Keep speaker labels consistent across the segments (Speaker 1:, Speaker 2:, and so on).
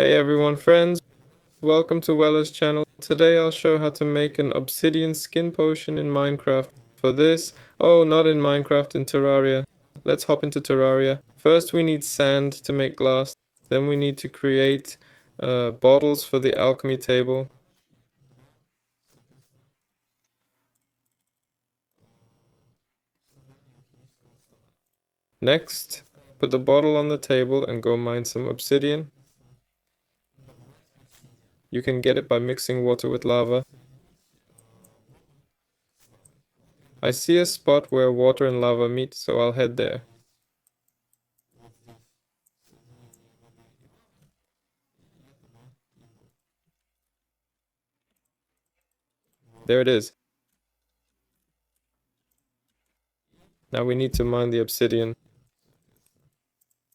Speaker 1: Hey everyone friends, welcome to Wella's channel. Today I'll show how to make an Obsidian Skin Potion in Minecraft. For this, not in Minecraft, in Terraria. Let's hop into Terraria. First we need sand to make glass, then we need to create bottles for the alchemy table. Next, put the bottle on the table and go mine some obsidian. You can get it by mixing water with lava. I see a spot where water and lava meet, so I'll head there. There it is. Now we need to mine the obsidian.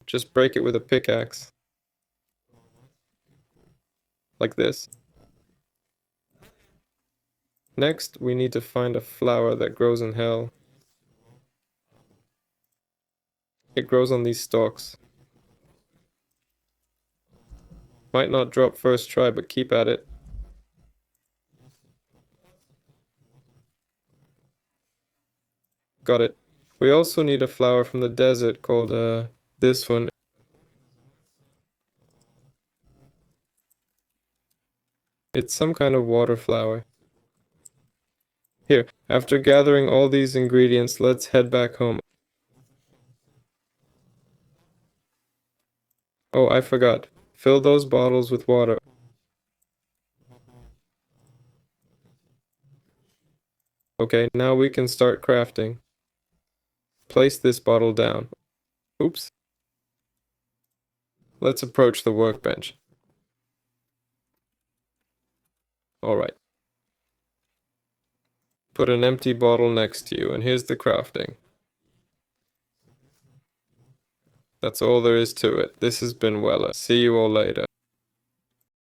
Speaker 1: Just break it with a pickaxe. Like this. Next, we need to find a flower that grows in hell. It grows on these stalks. Might not drop first try, but keep at it. Got it. We also need a flower from the desert called, this one. It's some kind of water flower. Here, after gathering all these ingredients, let's head back home. Oh, I forgot. Fill those bottles with water. Okay, now we can start crafting. Place this bottle down. Oops. Let's approach the workbench. Alright. Put an empty bottle next to you, and here's the crafting. That's all there is to it. This has been Wella. See you all later.